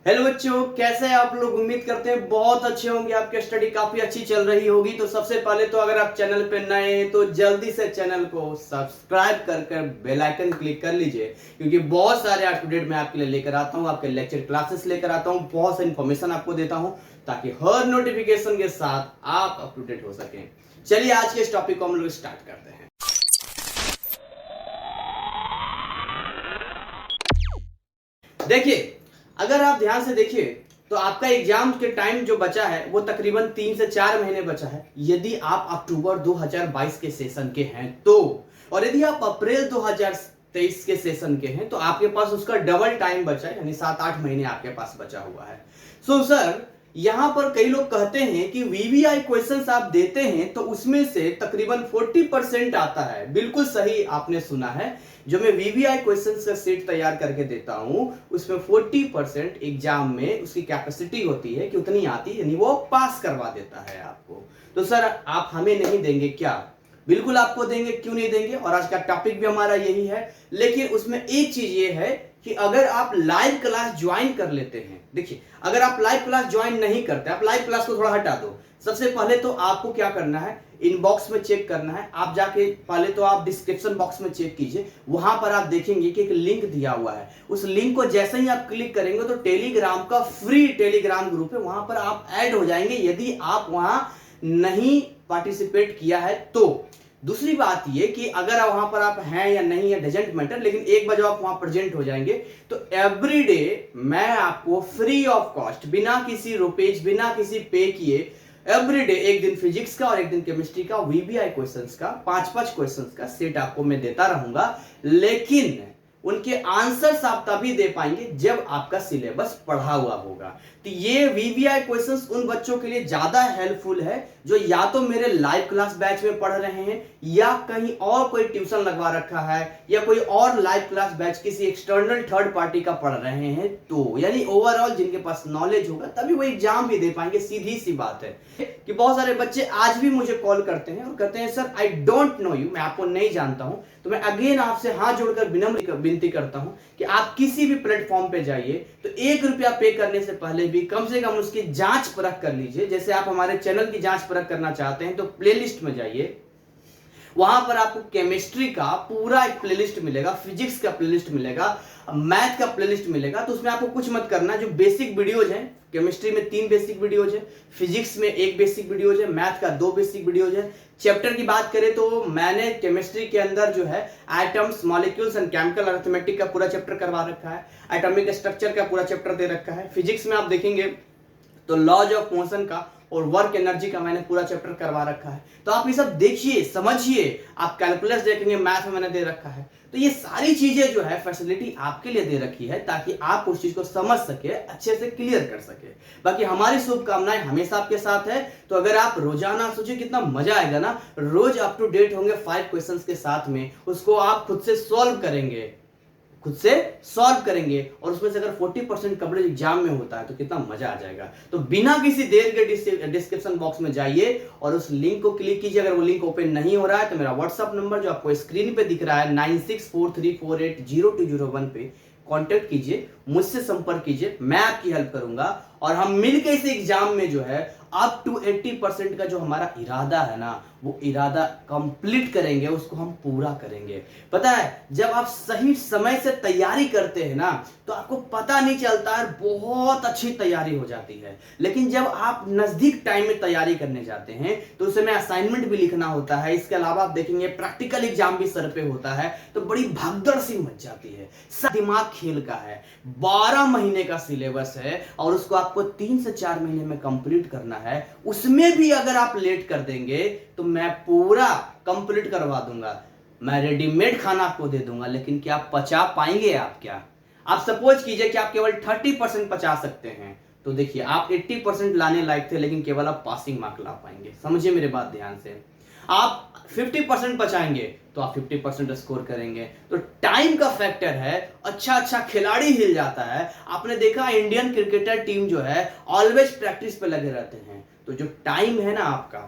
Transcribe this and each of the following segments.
Hello बच्चों, कैसे हैं आप लोग। उम्मीद करते हैं बहुत अच्छे होंगे, आपकी स्टडी काफी अच्छी चल रही होगी। तो सबसे पहले तो अगर आप चैनल पे नए हैं तो जल्दी से चैनल को सब्सक्राइब कर बेल आइकन क्लिक कर लीजिए, क्योंकि बहुत सारे अप टू डेट मैं आपके लिए लेकर आता हूं, आपके लेक्चर क्लासेस लेकर आता हूं, बहुत सारी इंफॉर्मेशन आपको देता हूं ताकि हर नोटिफिकेशन के साथ आप अप टू डेट हो सकें। चलिए आज के इस टॉपिक को हम लोग स्टार्ट करते हैं। देखिए, अगर आप ध्यान से देखिए तो आपका एग्जाम के टाइम जो बचा है वो तकरीबन 3 से 4 महीने बचा है, यदि आप अक्टूबर 2022 के सेशन के हैं तो। और यदि आप अप्रैल 2023 के सेशन के हैं तो आपके पास उसका डबल टाइम बचा है, यानी 7-8 महीने आपके पास बचा हुआ है। सो सर, यहां पर कई लोग कहते हैं कि वीवीआई क्वेश्चंस आप देते हैं तो उसमें से तकरीबन 40% आता है। बिल्कुल सही आपने सुना है। जो मैं वीवीआई क्वेश्चंस का सेट तैयार करके देता हूं उसमें 40% एग्जाम में उसकी कैपेसिटी होती है कि उतनी आती है, यानी वो पास करवा देता है आपको। तो सर आप हमें नहीं देंगे क्या? बिल्कुल आपको देंगे, क्यों नहीं देंगे। और आज का टॉपिक भी हमारा यही है। लेकिन उसमें एक चीज ये है कि अगर आप लाइव क्लास ज्वाइन कर लेते हैं, देखिए अगर आप लाइव क्लास ज्वाइन नहीं करते, आप लाइव क्लास को थोड़ा हटा दो। सबसे पहले तो आपको क्या करना है, इनबॉक्स में चेक करना है। आप जाके पहले तो आप डिस्क्रिप्शन बॉक्स में चेक कीजिए, वहां पर आप देखेंगे कि एक लिंक दिया हुआ है। उस लिंक को जैसे ही आप क्लिक करेंगे तो टेलीग्राम का फ्री टेलीग्राम ग्रुप है, वहां पर आप ऐड हो जाएंगे यदि आप वहां नहीं पार्टिसिपेट किया है तो। दूसरी बात ये कि अगर वहां पर आप हैं या नहीं है डजेंट मैटर, लेकिन एक बार जब आप वहां प्रेजेंट हो जाएंगे तो एवरी डे मैं आपको फ्री ऑफ कॉस्ट, बिना किसी रुपीज, बिना किसी पे किए, एवरी डे एक दिन फिजिक्स का और एक दिन केमिस्ट्री का वीवीआई क्वेश्चंस का 5-5 क्वेश्चंस का सेट आपको मैं देता रहूंगा। लेकिन उनके आंसर्स आप तभी दे पाएंगे जब आपका सिलेबस पढ़ा हुआ होगा। तो ये वीवीआई क्वेश्चंस उन बच्चों के लिए ज्यादा हेल्पफुल है जो या तो मेरे लाइव क्लास बैच में पढ़ रहे हैं या कहीं और कोई ट्यूशन लगवा रखा है या कोई और लाइव क्लास बैच किसी एक्सटर्नल थर्ड पार्टी का पढ़ रहे हैं। तो यानी ओवरऑल जिनके पास नॉलेज होगा तभी वो एग्जाम भी दे पाएंगे। सीधी सी बात है कि बहुत सारे बच्चे आज भी मुझे कॉल करते हैं और कहते हैं sir I don't know you, मैं आपको नहीं जानता हूं। तो मैं अगेन आपसे हाथ जोड़कर विनम्र विनती करता हूं कि आप किसी भी प्लेटफॉर्म पे जाइए तो 1 रुपया पे करने से पहले भी कम से कम उसकी जांच परख कर लीजिए। जैसे आप हमारे चैनल की जांच परख करना चाहते हैं तो प्लेलिस्ट में जाइए, वहां पर आपको केमिस्ट्री का पूरा एक प्लेलिस्ट मिलेगा, फिजिक्स का प्लेलिस्ट मिलेगा, मैथ का प्लेलिस्ट मिलेगा। तो उसमें आपको कुछ मत करना, जो बेसिक वीडियोज हैं, केमिस्ट्री में 3 बेसिक वीडियोज है, फिजिक्स में 1 बेसिक वीडियोज है, मैथ का 2 बेसिक वीडियोज है। चैप्टर की बात करें तो मैंने केमिस्ट्री के अंदर जो है atoms, molecules and chemical arithmetic का पूरा चैप्टर करवा रखा है, एटॉमिक स्ट्रक्चर का पूरा चैप्टर दे रखा है। फिजिक्स में आप देखेंगे तो लॉज ऑफ मोशन का और वर्क एनर्जी का मैंने पूरा चैप्टर करवा रखा है। तो आप ये सब देखिए, समझिए। आप कैलकुलस देखेंगे, मैथ में मैंने दे रखा है। तो ये सारी चीजें जो है फैसिलिटी आपके लिए दे रखी है ताकि आप उस चीज को समझ सके, अच्छे से क्लियर कर सके। बाकी हमारी शुभकामनाएं हमेशा आपके साथ है। तो अगर आप रोजाना, सोचिए कितना मजा आएगा ना, रोज अप टू डेट होंगे 5 क्वेश्चंस के साथ में, उसको आप खुद से सॉल्व करेंगे, खुद से सॉल्व करेंगे। और उसमें से अगर 40% कवरेज एग्जाम में होता है तो कितना मजा आ जाएगा। तो बिना किसी देर के डिस्क्रिप्शन बॉक्स में जाइए और उस लिंक को क्लिक कीजिए। अगर वो लिंक ओपन नहीं हो रहा है तो मेरा व्हाट्सएप नंबर जो आपको स्क्रीन पे दिख रहा है 9643480201 पे कांटेक्ट कीजिए, मुझसे संपर्क कीजिए, मैं आपकी हेल्प करूंगा। और हम मिलकर इस एग्जाम में जो है अप टू 80% का जो हमारा इरादा है ना, वो इरादा कंप्लीट करेंगे, उसको हम पूरा करेंगे। पता है, जब आप सही समय से तैयारी करते हैं ना तो आपको पता नहीं चलता है, बहुत अच्छी तैयारी हो जाती है। लेकिन जब आप नजदीक टाइम में तैयारी करने जाते हैं तो उस समय असाइनमेंट भी लिखना होता है, इसके अलावा आप देखेंगे प्रैक्टिकल एग्जाम भी सर पे होता है, तो बड़ी भगदड़ सी मच जाती है। सब दिमाग खेल का है। 12 महीने का सिलेबस है और उसको आपको 3 से 4 महीने में कंप्लीट करना है। उसमें भी अगर आप लेट कर देंगे तो मैं पूरा कंप्लीट करवा दूंगा, मैं रेडीमेड खाना आपको दे दूंगा। लेकिन क्या आप पचा पाएंगे? आप क्या, आप सपोज कीजिए कि आप केवल 30% पचा सकते हैं, तो देखिए आप 80% लाने लायक थे लेकिन केवल आप पासिंग मार्क ला पाएंगे। समझिए मेरे बात ध्यान से। आप 50% बचाएंगे तो आप 50% स्कोर करेंगे। तो टाइम का फैक्टर है। अच्छा खिलाड़ी हिल जाता है। आपने देखा इंडियन क्रिकेटर टीम जो है ऑलवेज प्रैक्टिस पे लगे रहते हैं। तो जो टाइम है ना आपका,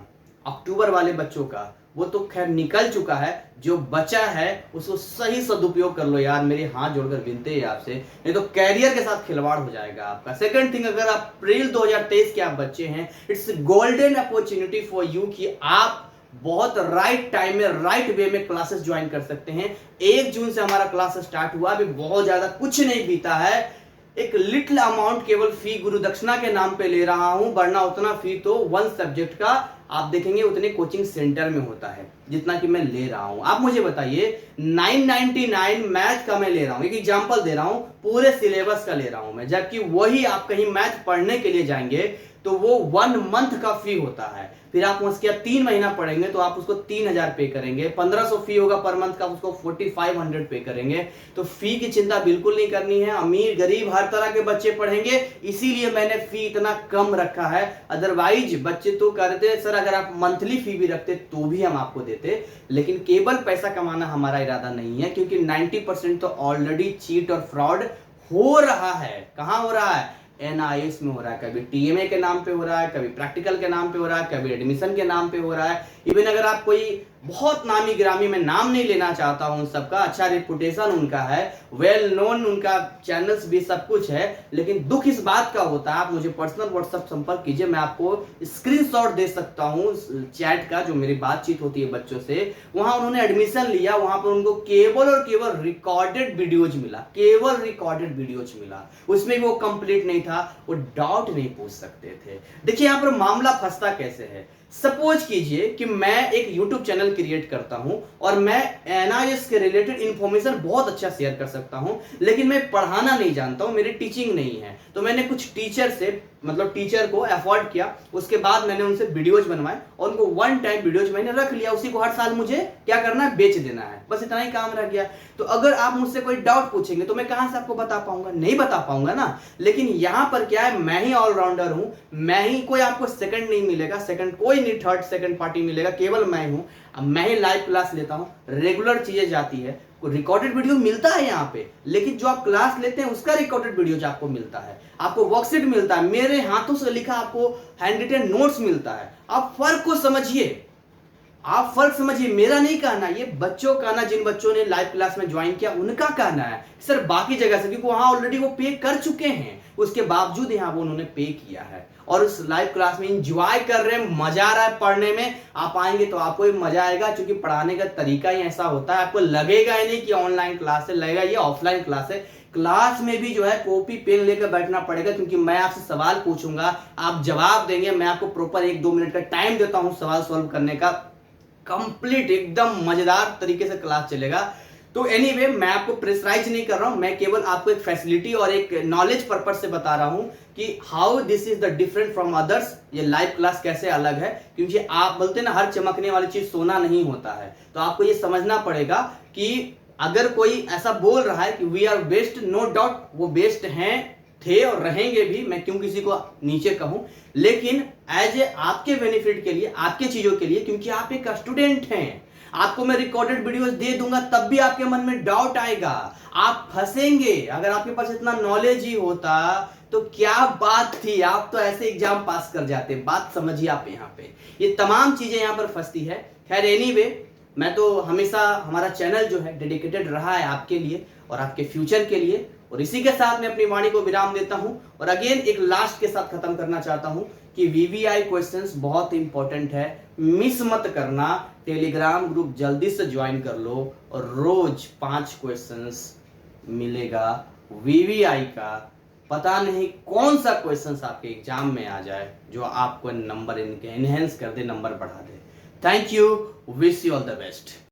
अक्टूबर वाले बच्चों का, वो तो खैर निकल चुका है, जो बचा है उसको सही सदुपयोग कर लो यार, मेरे हाथ जोड़कर विनती है आपसे, नहीं तो कैरियर के साथ खिलवाड़ हो जाएगा आपका। सेकंड थिंग, अगर आप अप्रैल 2023 के आप बच्चे हैं, it's golden opportunity for you कि आप बहुत राइट टाइम में राइट वे में क्लासेस ज्वाइन कर सकते हैं। 1 जून से हमारा क्लास स्टार्ट हुआ, अभी बहुत ज्यादा कुछ नहीं बीता है, एक लिटिल अमाउंट केवल फी गुरु दक्षिणा के नाम पे ले रहा हूं, वरना उतना फी तो 1 सब्जेक्ट का आप देखेंगे उतने कोचिंग सेंटर में होता है जितना कि मैं ले रहा हूं। आप मुझे बताइए 999 मैथ का मैं ले रहा हूं, एक एग्जांपल दे रहा हूं, पूरे सिलेबस का ले रहा हूं मैं, जबकि वही आप कहीं मैथ पढ़ने के लिए जाएंगे तो वो 1 मंथ का फी होता है, फिर आप उसके 3 महीना पढ़ेंगे तो आप उसको 3000 पे करेंगे, 1500 फी होगा पर मंथ का, उसको 4500 पे करेंगे। तो फी की चिंता बिल्कुल नहीं करनी है, अमीर गरीब हर तरह के बच्चे पढ़ेंगे, इसीलिए मैंने फी इतना कम रखा है। अदरवाइज बच्चे तो कहते सर अगर आप मंथली फी भी रखते तो भी हम आपको देते, लेकिन केवल पैसा कमाना हमारा इरादा नहीं है, क्योंकि 90% तो ऑलरेडी चीट और फ्रॉड हो रहा है। कहां हो रहा है? NIS में हो रहा है, कभी TMA के नाम पे हो रहा है, कभी प्रैक्टिकल के नाम पे हो रहा है, कभी एडमिशन के नाम पे हो रहा है। इवन अगर आप कोई बहुत नामी ग्रामी, मैं नाम नहीं लेना चाहता हूं, सबका अच्छा रेपुटेशन उनका है, वेल नोन उनका चैनल्स भी सब कुछ है, लेकिन दुख इस बात का होता है, आप मुझे पर्सनल व्हाट्सएप संपर्क कीजिए, मैं आपको स्क्रीनशॉट दे सकता हूं चैट का, जो मेरी बातचीत होती है बच्चों से, वहां उन्होंने एडमिशन लिया, वहां पर उनको केवल और केवल रिकॉर्डेड वीडियोज मिला, केवल रिकॉर्डेड वीडियोज मिला, उसमें वो कंप्लीट नहीं था, वो डाउट नहीं पूछ सकते थे। देखिए यहां पर मामला फंसता कैसे है। सपोज कीजिए कि मैं एक YouTube चैनल क्रिएट करता हूं और मैं NIS के रिलेटेड इंफॉर्मेशन बहुत अच्छा शेयर कर सकता हूं, लेकिन मैं पढ़ाना नहीं जानता हूं, मेरी टीचिंग नहीं है, तो मैंने कुछ टीचर से मतलब टीचर को अफोर्ड किया, उसके बाद मैंने उनसे वीडियोज बनवाए और उनको 1 टाइम वीडियोज मैंने रख लिया, उसी को हर साल मुझे क्या करना है, बेच देना है, बस इतना ही काम रह गया। तो अगर आप मुझसे कोई डाउट पूछेंगे तो मैं कहां से आपको बता पाऊंगा? नहीं बता पाऊंगा ना। लेकिन यहां पर क्या है, मैं ही ऑलराउंडर हूं, मैं ही, कोई आपको सेकंड नहीं मिलेगा, सेकंड कोई नहीं, थर्ड सेकंड पार्टी मिलेगा, केवल मैं हूं। अब मैं ही लाइव क्लास लेता हूं, रेगुलर चीजें जाती है, रिकॉर्डेड वीडियो मिलता है यहाँ पे, लेकिन जो आप क्लास लेते हैं उसका रिकॉर्डेड वीडियो आपको मिलता है, आपको वर्कशीट मिलता है, मेरे हाथों से लिखा आपको हैंड रिटन नोट्स मिलता है। आप फर्क को समझिए, आप फर्क समझिए, मेरा नहीं कहना, ये बच्चों का ना, जिन बच्चों ने लाइव क्लास में ज्वाइन किया उनका कहना है, सर बाकी जगह से, क्योंकि वहां ऑलरेडी वो पे कर चुके हैं, उसके बावजूद यहाँ वो उन्होंने पे किया है और उस लाइव क्लास में एंजॉय कर रहे हैं, मजा आ रहा है पढ़ने में। आप आएंगे तो आपको भी मजा आएगा, क्योंकि पढ़ाने का तरीका ही ऐसा होता है, आपको लगेगा ही नहीं कि ऑनलाइन क्लास है, लगेगा ये ऑफलाइन क्लास है। क्लास में भी जो है कॉपी पेन लेकर बैठना पड़ेगा, क्योंकि मैं आपसे सवाल पूछूंगा, आप जवाब देंगे, मैं आपको प्रॉपर 1-2 मिनट का टाइम देता हूं सवाल सॉल्व करने का, कंप्लीट एकदम मजेदार तरीके से क्लास चलेगा। तो एनीवे मैं आपको प्रेशराइज नहीं कर रहा हूं, मैं केवल आपको एक फैसिलिटी और एक नॉलेज पर्पस से बता रहा हूं कि how this is the different from others, ये लाइव क्लास कैसे अलग है, क्योंकि आप बोलते हैं ना हर चमकने वाली चीज सोना नहीं होता है, तो आपको ये समझना पड़ेगा कि अगर कोई ऐसा बोल रहा है कि we are best, no doubt वो बेस्ट हैं, थे और रहेंगे भी, मैं क्यों किसी को नीचे कहूं, लेकिन एज ए आपके बेनिफिट के लिए, आपके चीजों के लिए, क्योंकि आप एक स्टूडेंट हैं, आपको मैं रिकॉर्डेड वीडियोस दे दूंगा, तब भी आपके मन में डाउट आएगा, आप फंसेंगे। अगर आपके पास इतना नॉलेज ही होता तो क्या बात थी, आप तो ऐसे एग्जाम पास कर जाते। बात समझिए आप, यहाँ पे ये तमाम चीजें यहाँ पर फंसती है। खैर एनीवे, मैं तो हमेशा, हमारा चैनल जो है डेडिकेटेड रहा है आपके लिए और आपके फ्यूचर के लिए, और इसी के साथ मैं अपनी वाणी को विराम देता हूं। और अगेन एक लास्ट के साथ खत्म करना चाहता हूं कि VVI क्वेश्चंस बहुत इंपॉर्टेंट है, मिस मत करना। टेलीग्राम ग्रुप जल्दी से ज्वाइन कर लो और रोज 5 क्वेश्चंस मिलेगा VVI का। पता नहीं कौन सा क्वेश्चंस आपके एग्जाम में आ जाए जो आपको नंबर इनके एनहेंस कर दे, नंबर बढ़ा दे। Thank you, wish you all the best.